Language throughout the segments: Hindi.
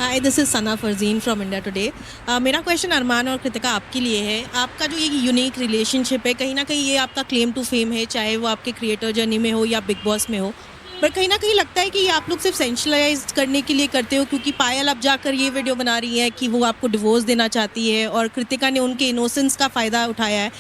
Hi, this is Sana Farzeen from India today. मेरा क्वेश्चन अरमान और कृतिका आपके लिए है। आपका जो ये यूनिक रिलेशनशिप है, कहीं न कहीं ये आपका क्लेम टू फेम है, चाहे वो आपके क्रिएटर जर्नी में हो या बिग बॉस में हो। पर कहीं न कहीं लगता है कि ये आप लोग सिर्फ सेंशलाइज़ करने के लिए करते हो, क्योंकि पायल अब जाकर ये वीडियो बना रही है कि वो आपको डिवोर्स देना चाहती है और कृतिका ने उनके इनोसेंस का फ़ायदा उठाया है।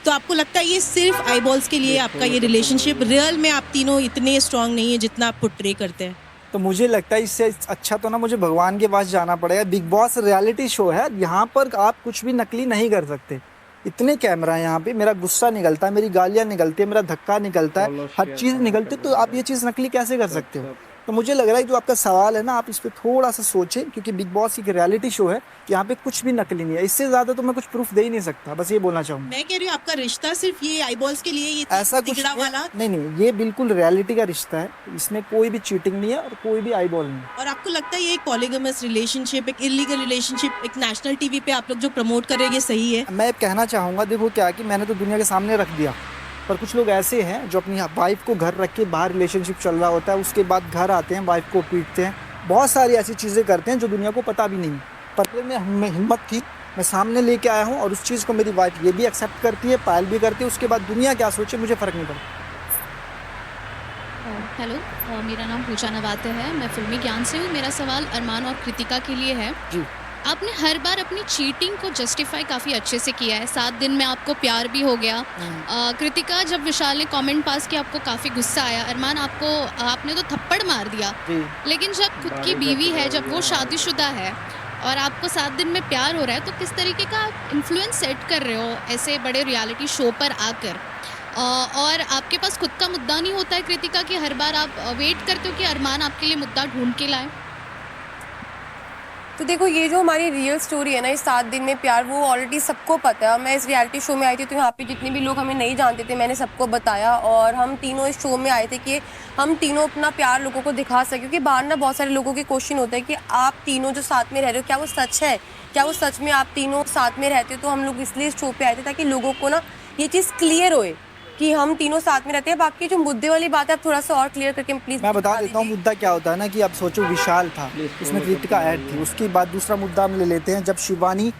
तो आपको लगता है ये सिर्फ आईबॉल्स के लिए आपका ये रिलेशनशिप, रियल में आप तीनों इतने स्ट्रॉन्ग नहीं है जितना आप पोर्ट्रे करते हैं? तो मुझे लगता है इससे अच्छा तो ना मुझे भगवान के पास जाना पड़ेगा। बिग बॉस रियलिटी शो है, यहाँ पर आप कुछ भी नकली नहीं कर सकते। इतने कैमरा है यहाँ पे, मेरा गुस्सा निकलता है, मेरी गालियाँ निकलती है, मेरा धक्का निकलता है, हर चीज़ निकलती है, तो आप ये चीज़ नकली कैसे कर सकते हो? तो मुझे लग रहा है जो आपका सवाल है ना, आप इस पर थोड़ा सा सोचें, क्योंकि बिग बॉस एक रियलिटी शो है, यहाँ पे कुछ भी नकली नहीं है। इससे ज़्यादा तो मैं कुछ प्रूफ दे ही नहीं सकता, बस ये बोलना चाहूँगा। मैं कह रही हूँ आपका रिश्ता सिर्फ ये आईबॉल्स के लिए ये ऐसा कुछ तिगड़ा वाला। नहीं, ये बिल्कुल रियलिटी का रिश्ता है, इसमें कोई भी चीटिंग नहीं है और कोई भी आई बॉल नहीं है। और आपको लगता है ये एक पॉलीगमस रिलेशनशिप, एक इलीगल रिलेशनशिप, एक नेशनल टीवी पे आप लोग जो प्रमोट कर रहे हैं, ये सही है? मैं कहना चाहूँगा, देखो क्या कि मैंने तो दुनिया के सामने रख दिया, पर कुछ लोग ऐसे हैं जो अपनी वाइफ को घर रख के बाहर रिलेशनशिप चल रहा होता है, उसके बाद घर आते हैं, वाइफ को पीटते हैं, बहुत सारी ऐसी चीज़ें करते हैं जो दुनिया को पता भी नहीं। पर फिर मैं हिम्मत थी, मैं सामने लेके आया हूँ और उस चीज़ को मेरी वाइफ ये भी एक्सेप्ट करती है, पायल भी करती है। उसके बाद दुनिया क्या सोचे मुझे फ़र्क नहीं पड़ता। हेलो, मेरा नाम पूजा नवाते है। मैं फिल्मी ज्ञान से हूँ। मेरा सवाल अरमान और कृतिका के लिए है। जी। आपने हर बार अपनी चीटिंग को जस्टिफाई काफ़ी अच्छे से किया है। 7 दिन में आपको प्यार भी हो गया। कृतिका, जब विशाल ने कमेंट पास किया आपको काफ़ी गुस्सा आया। अरमान, आपने तो थप्पड़ मार दिया। जी। लेकिन जब खुद की बीवी है, जब वो शादीशुदा है और आपको 7 दिन में प्यार हो रहा है, तो किस तरीके का आप इन्फ्लुएंस सेट कर रहे हो ऐसे बड़े रियलिटी शो पर आकर? और आपके पास खुद का मुद्दा नहीं होता है कृतिका, कि हर बार आप वेट करते हो कि अरमान आपके लिए मुद्दा ढूंढ के लाए? तो देखो, ये जो हमारी रियल स्टोरी है ना, इस 7 दिन में प्यार, वो ऑलरेडी सबको पता है। मैं इस रियलिटी शो में आई थी तो यहाँ पे जितने भी लोग हमें नहीं जानते थे, मैंने सबको बताया। और हम तीनों इस शो में आए थे कि हम तीनों अपना प्यार लोगों को दिखा सकें, क्योंकि बाहर ना बहुत सारे लोगों के क्वेश्चन होता है कि आप तीनों जो साथ में रह रहे हो, क्या वो सच है, क्या वो सच में आप तीनों साथ में रहते हो? तो हम लोग इसलिए इस शो पे आए थे ताकि लोगों को ना ये चीज़ क्लियर होए कि हम तीनों साथ में रहते हैं। बाकी जो मुद्दे वाली बात है, आप थोड़ा सा और क्लियर करके प्लीज मैं बता देता हूँ मुद्दा क्या होता है ना, कि आप सोचो विशाल था, उसमें कृतिका ऐड थी। उसके बाद दूसरा मुद्दा हम ले लेते हैं, जब शिवानी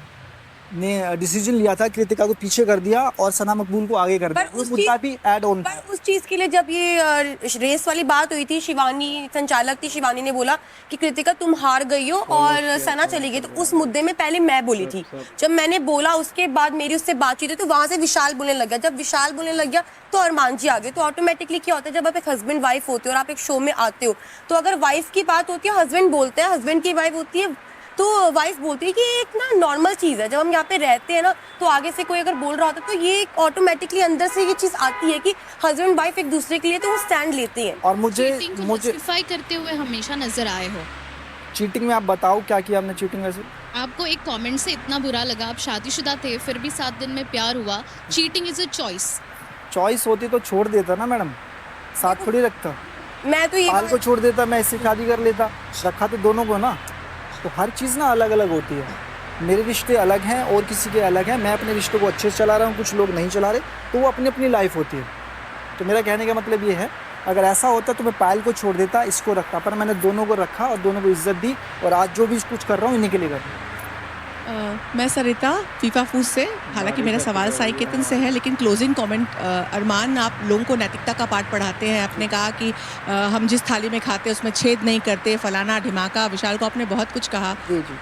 ने डिसीजन लिया था कृतिका को पीछे कर दिया और सना मकबूल को आगे कर दिया, उस मुद्दा भी ऐड ऑन था। पर उस चीज के लिए जब ये रेस वाली बात हुई थी, शिवानी संचालक थी, शिवानी ने बोला कि कृतिका तुम हार गई हो और सना चली गई, तो उस मुद्दे में पहले मैं बोली थी। जब मैंने बोला उसके बाद मेरी उससे बातचीत हुई, तो वहां से विशाल बोलने लग गया। जब विशाल बोलने लग गया तो अरमान जी आ गए। तो ऑटोमेटिकली क्या होता है, जब आप एक हस्बैंड वाइफ होते हो और आप एक शो में आते हो, तो अगर वाइफ की बात होती है, हस्बैंड बोलते हैं, हस्बैंड की वाइफ होती है, तो वाइफ बोलती है कि एक ना नॉर्मल चीज़ है। जब हम यहाँ पे रहते हैं ना, तो आगे से कोई अगर बोल रहा होता है, तो ये ऑटोमेटिकली अंदर से ये चीज़ आती है कि हस्बैंड वाइफ एक दूसरे के लिए तो वो स्टैंड लेते हैं। और मुझे जस्टिफाई करते हुए हमेशा नजर आए हो। चीटिंग में आप बताओ क्या किया हमने चीटिंग वैसे? आपको एक कमेंट से इतना बुरा लगा, आप शादीशुदा थे, फिर भी 7 दिन में प्यार हुआ। चीटिंग इज अ चॉइस होती तो छोड़ देता ना मैडम, साथ थोड़ी रखता। मैं तो ये पाल को छोड़ देता, मैं इससे शादी कर लेता, रखा तो दोनों को ना। तो हर चीज़ ना अलग अलग होती है। मेरे रिश्ते अलग हैं और किसी के अलग हैं। मैं अपने रिश्तों को अच्छे से चला रहा हूँ, कुछ लोग नहीं चला रहे, तो वो अपनी अपनी लाइफ होती है। तो मेरा कहने का मतलब ये है, अगर ऐसा होता तो मैं पायल को छोड़ देता, इसको रखता, पर मैंने दोनों को रखा और दोनों को इज्जत दी, और आज जो भी कुछ कर रहा हूँ इन्हीं के लिए कर रहा हूँ। मैं सरिता फीफा फूस से। हालांकि मेरा सवाल साई केतन से है, लेकिन क्लोजिंग कमेंट, अरमान, आप लोगों को नैतिकता का पाठ पढ़ाते हैं। आपने कहा कि हम जिस थाली में खाते हैं उसमें छेद नहीं करते, फलाना ढिमाका। विशाल को आपने बहुत कुछ कहा,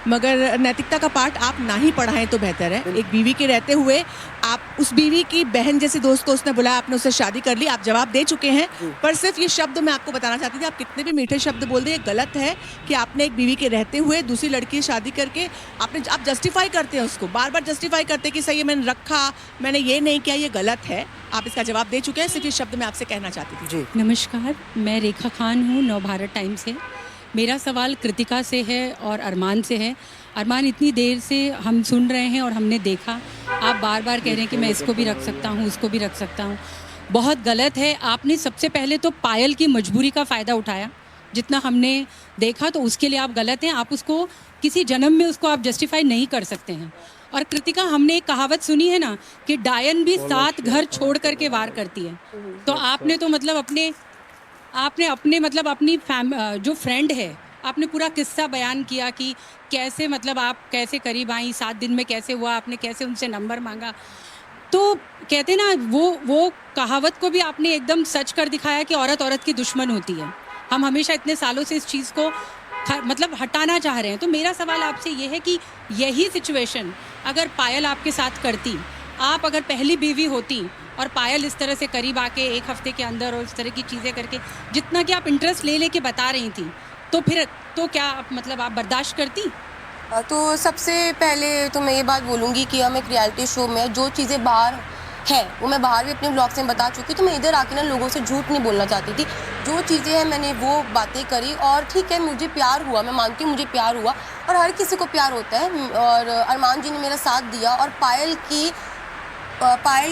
मगर नैतिकता का पाठ आप ना ही पढ़ाएं तो बेहतर है। एक बीवी के रहते हुए आप उस बीवी की बहन जैसे दोस्त को उसने बुलाया, आपने उससे शादी कर ली, आप जवाब दे चुके हैं। पर सिर्फ ये शब्द मैं आपको बताना चाहती थी, आप कितने भी मीठे शब्द बोल दें, ये गलत है कि आपने एक बीवी के रहते हुए दूसरी लड़की से शादी करके आप जस्टिफाई करते हैं उसको, बार बार जस्टिफाई करते हैं कि सही है, मैंने रखा, मैंने ये नहीं किया, ये गलत है। आप इसका जवाब दे चुके हैं, सिर्फ ये शब्द मैं आपसे कहना चाहती थी। जी नमस्कार, मैं रेखा खान हूँ, नवभारत टाइम से। मेरा सवाल कृतिका से है और अरमान से है। अरमान, इतनी देर से हम सुन रहे हैं और हमने देखा, आप बार बार कह रहे हैं कि मैं इसको भी रख सकता हूँ, उसको भी रख सकता हूँ। बहुत गलत है। आपने सबसे पहले तो पायल की मजबूरी का फ़ायदा उठाया, जितना हमने देखा, तो उसके लिए आप गलत हैं। आप उसको किसी जन्म में उसको आप जस्टिफाई नहीं कर सकते हैं। और कृतिका, हमने एक कहावत सुनी है ना कि डायन भी 7 घर छोड़ करके वार करती है। तो आपने तो मतलब अपने जो फ्रेंड है आपने पूरा किस्सा बयान किया कि कैसे मतलब आप कैसे करीब आई, 7 दिन में कैसे हुआ, आपने कैसे उनसे नंबर मांगा। तो कहते ना वो कहावत को भी आपने एकदम सच कर दिखाया कि औरत औरत की दुश्मन होती है। हम हमेशा इतने सालों से इस चीज़ को मतलब हटाना चाह रहे हैं। तो मेरा सवाल आपसे ये है कि यही सिचुएशन अगर पायल आपके साथ करती, आप अगर पहली बीवी होती और पायल इस तरह से करीब आके 1 हफ्ते के अंदर और इस तरह की चीज़ें करके जितना कि आप इंटरेस्ट ले के बता रही थी, तो फिर तो क्या मतलब आप बर्दाश्त करती? तो सबसे पहले तो मैं ये बात बोलूँगी कि हम एक रियलिटी शो में जो चीज़ें बाहर है वो मैं बाहर भी अपने ब्लॉग्स में बता चुकी, तो मैं इधर आके ना लोगों से झूठ नहीं बोलना चाहती थी। जो चीज़ें हैं मैंने वो बातें करी, और ठीक है मुझे प्यार हुआ, मैं मानती हूँ मुझे प्यार हुआ, और हर किसी को प्यार होता है, और अरमान जी ने मेरा साथ दिया, और पायल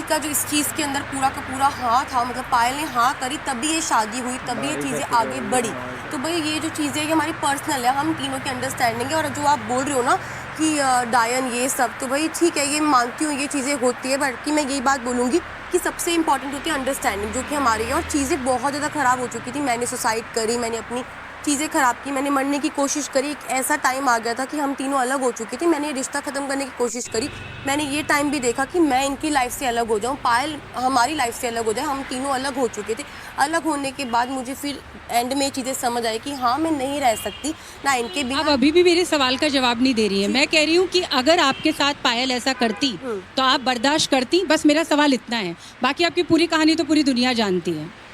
का जो इस चीज़ के अंदर पूरा का पूरा हाँ था, मतलब पायल ने हाँ करी तभी ये शादी हुई, तभी ये चीज़ें आगे बढ़ी। तो भाई ये जो चीज़ें ये हमारी पर्सनल है, हम तीनों की अंडरस्टैंडिंग है। और जो आप बोल रहे हो ना कि डायन ये सब, तो भाई ठीक है, ये मानती हूँ ये चीज़ें होती है, बल्कि मैं यही बात बोलूँगी कि सबसे इंपॉर्टेंट होती है अंडरस्टैंडिंग, जो कि हमारी है। और चीज़ें बहुत ज़्यादा ख़राब हो चुकी थी, मैंने सुसाइड करी, मैंने अपनी चीज़ें ख़राब की, मैंने मरने की कोशिश करी। एक ऐसा टाइम आ गया था कि हम तीनों अलग हो चुकी थी, मैंने रिश्ता ख़त्म करने की कोशिश करी। मैंने ये टाइम भी देखा कि मैं इनकी लाइफ से अलग हो जाऊँ, पायल हमारी लाइफ से अलग हो जाए, हम तीनों अलग हो चुके थे। अलग होने के बाद मुझे फिर एंड में चीज़ें समझ आई कि हाँ मैं नहीं रह सकती ना इनके बिना। आप अभी भी मेरे सवाल का जवाब नहीं दे रही है। मैं कह रही हूँ कि अगर आपके साथ पायल ऐसा करती तो आप बर्दाश्त करती? बस मेरा सवाल इतना है, बाकी आपकी पूरी कहानी तो पूरी दुनिया जानती है।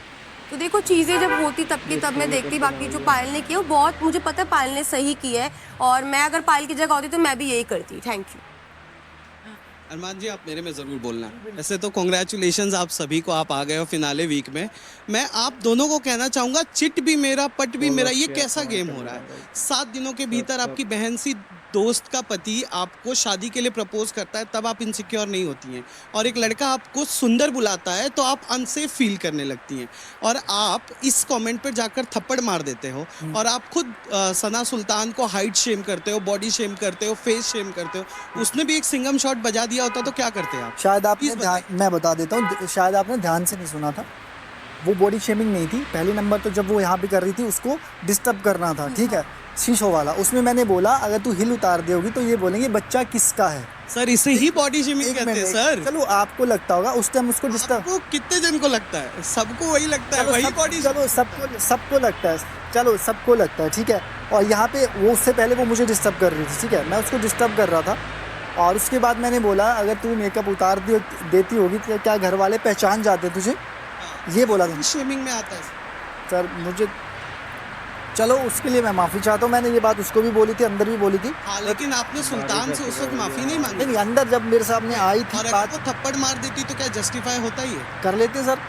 तो देखो चीज़ें जब होती तब की तब मैं देखती, बाकी जो पायल ने किया वो बहुत, मुझे पता है पायल ने सही किया है, और मैं अगर पायल की जगह होती तो मैं भी यही करती। Thank you. अरमान जी, आप मेरे में ज़रूर बोलना। वैसे तो कॉन्ग्रेचुलेशंस आप सभी को, आप आ गए हो फिनाले वीक में। मैं आप दोनों को कहना चाहूँगा, चिट भी मेरा पट भी मेरा, ये कैसा गेम हो रहा है? 7 दिनों के भीतर आपकी बहन सी दोस्त का पति आपको शादी के लिए प्रपोज करता है, तब आप इनसिक्योर नहीं होती हैं, और एक लड़का आपको सुंदर बुलाता है तो आप अनसेफ फील करने लगती हैं, और आप इस कमेंट पर जाकर थप्पड़ मार देते हो, और आप खुद सना सुल्तान को हाइट शेम करते हो, बॉडी शेम करते हो, फेस शेम करते हो। उसने भी एक सिंगम शॉट बजा दिया होता तो क्या करते आप? शायद आपने मैं बता देता हूँ, शायद आपने ध्यान से नहीं सुना था। वो बॉडी शेमिंग नहीं थी। पहले नंबर तो जब वो यहाँ पे कर रही थी उसको डिस्टर्ब करना था, ठीक है, शीशो वाला। उसमें मैंने बोला अगर तू हिल उतार दोगी तो ये बोलेंगे बच्चा किसका है। सर इसे ही बॉडी शेमिंग कहते हैं सर। चलो आपको लगता होगा, उस टाइम उसको डिस्टर्ब, आपको कितने जन को लगता है? सबको वही लगता है, वही बॉडी। चलो सबको लगता है, चलो सबको लगता है, ठीक है। और यहाँ पे वो उससे पहले वो मुझे डिस्टर्ब कर रही थी, ठीक है, मैं उसको डिस्टर्ब कर रहा था, और उसके बाद मैंने बोला अगर तू मेकअप उतार देती होगी तो क्या घर वाले पहचान जाते तुझे, ये बोला था। शेमिंग में आता है सर मुझे, चलो उसके लिए मैं माफ़ी चाहता हूँ। मैंने ये बात उसको भी बोली थी, अंदर भी बोली थी। हाँ, लेकिन आपने सुल्तान से उस वक्त माफ़ी नहीं मांगी। नहीं, अंदर जब मेरे सामने आई थी और बात, अगर वो थप्पड़ मार देती तो क्या जस्टिफाई होता ही है? कर लेते सर।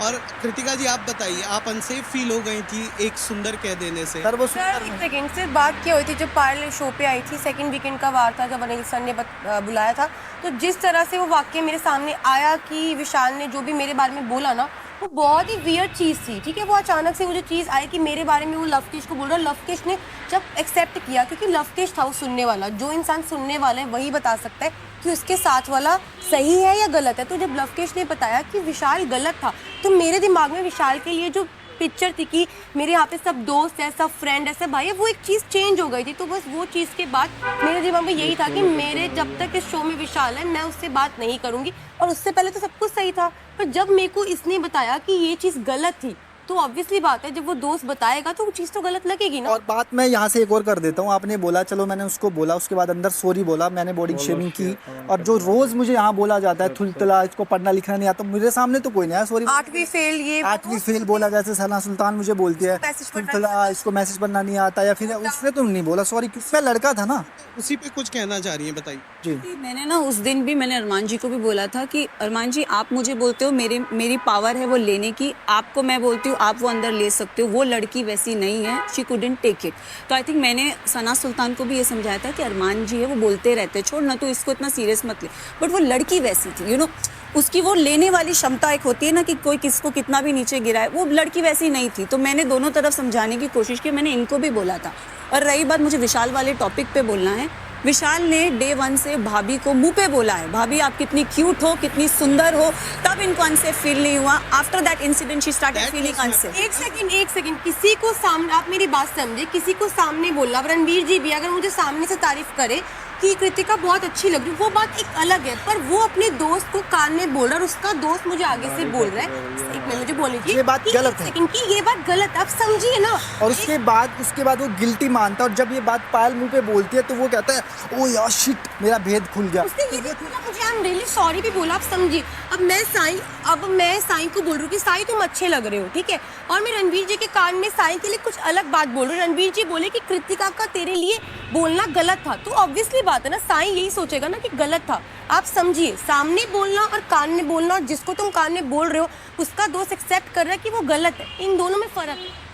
और कृतिका जी आप बताइए, आप अनसेफ फील हो गई थी एक सुंदर कह देने से? सर वो सर एक सेकेंड से बात क्या हुई थी, जब पायल शो पे आई थी, सेकंड वीकेंड का वार था, जब अनिल सर ने बुलाया था, तो जिस तरह से वो वाक्य मेरे सामने आया कि विशाल ने जो भी मेरे बारे में बोला ना, वो बहुत ही वियर्ड चीज़ थी, ठीक है। वो अचानक से वो जो चीज़ आई कि मेरे बारे में वो लवकेश को बोल रहा, लवकेश ने जब एक्सेप्ट किया, क्योंकि लवकेश था वो सुनने वाला, जो इंसान सुनने वाला है वही बता सकता है कि उसके साथ वाला सही है या गलत है। तो जब लवकेश ने बताया कि विशाल गलत था, तो मेरे दिमाग में विशाल के लिए जो पिक्चर थी कि मेरे यहाँ पे सब दोस्त है, सब फ्रेंड है, सब भाई है, वो एक चीज़ चेंज हो गई थी। तो बस वो चीज़ के बाद मेरे दिमाग में यही था कि मेरे जब तक इस शो में विशाल है मैं उससे बात नहीं करूँगी। और उससे पहले तो सब कुछ सही था, पर जब मेरे को इसने बताया कि ये चीज़ गलत थी, तो ऑब्वियसली बात है जब वो दोस्त बताएगा तो वो चीज़ तो गलत लगेगी ना। और बात मैं यहाँ से एक और कर देता हूँ। आपने बोला, चलो मैंने उसको बोला, उसके बाद अंदर सॉरी बोला, मैंने बॉडी शेमिंग की, और जो रोज मुझे यहाँ बोला जाता है थुलतला, इसको पढ़ना लिखना नहीं आता, मेरे सामने तो कोई नहीं आया सॉरी। 8वीं फेल, ये 8वीं फेल बोला, जैसे सना सुल्तान मुझे बोलती है थुलतला, इसको मैसेज पढ़ना नहीं आता, या फिर उसने तो नहीं बोला सॉरी, मैं लड़का था ना। उसी पे कुछ कहना चाह रही हैं, बताइए जी। मैंने ना उस दिन भी मैंने अरमान जी को भी बोला था कि अरमान जी आप मुझे बोलते हो मेरी पावर है वो लेने की, आपको मैं बोलती हूँ आप वो अंदर ले सकते हो, वो लड़की वैसी नहीं है, शी कुडंट टेक इट। तो आई थिंक मैंने सना सुल्तान को भी ये समझाया था कि अरमान जी है वो बोलते रहते, छोड़ ना तो इसको इतना सीरियस मत ले, बट वो लड़की वैसी थी, यू नो, उसकी वो लेने वाली क्षमता एक होती है ना कि कोई किसको कितना भी नीचे गिराए, वो लड़की वैसी नहीं थी। तो मैंने दोनों तरफ समझाने की कोशिश की, मैंने इनको भी बोला था। और रही बात मुझे विशाल वाले टॉपिक पे बोलना है, विशाल ने डे 1 से भाभी को मुंह पे बोला है, भाभी आप कितनी क्यूट हो, कितनी सुंदर हो, तब इनको अनसेफ फील नहीं हुआ। After that incident she started feeling unsafe. एक सेकंड, किसी को सामने, आप मेरी बात समझे, किसी को सामने बोलना, अब रणवीर जी भी अगर मुझे सामने से तारीफ करे कि कृतिका बहुत अच्छी लग रही है, वो बात एक अलग है, पर वो अपने दोस्त को कान में बोल रहा है और उसका दोस्त मुझे आगे से बोल रहा है, एक मिनट मुझे बोलने दीजिए, ये बात कि गलत एक है। सेकंड की ये बात गलत है, आप समझिए ना। और उसके बाद वो गिल्टी मानता है, और जब ये बात पायल मुंह पे बोलती है तो वो कहता है ओ यार शिट, मेरा भेद खुल गया। उसने ये भी बोला मुझे, आई एम रियली सॉरी भी बोला, आप समझिए। अब मैं साई को बोल रही हूँ कि साई तुम अच्छे लग रहे हो, ठीक है, और मैं रणवीर जी के कान में साई के लिए कुछ अलग बात बोल रही हूँ। रणवीर जी बोले कि कृतिका का तेरे लिए बोलना गलत था, तो ऑब्वियसली बात है ना, साई यही सोचेगा ना कि गलत था। आप समझिए, सामने बोलना और कान में बोलना, और जिसको तुम कान में बोल रहे हो उसका दोस्त एक्सेप्ट कर रहा है कि वो गलत है, इन दोनों में फर्क है।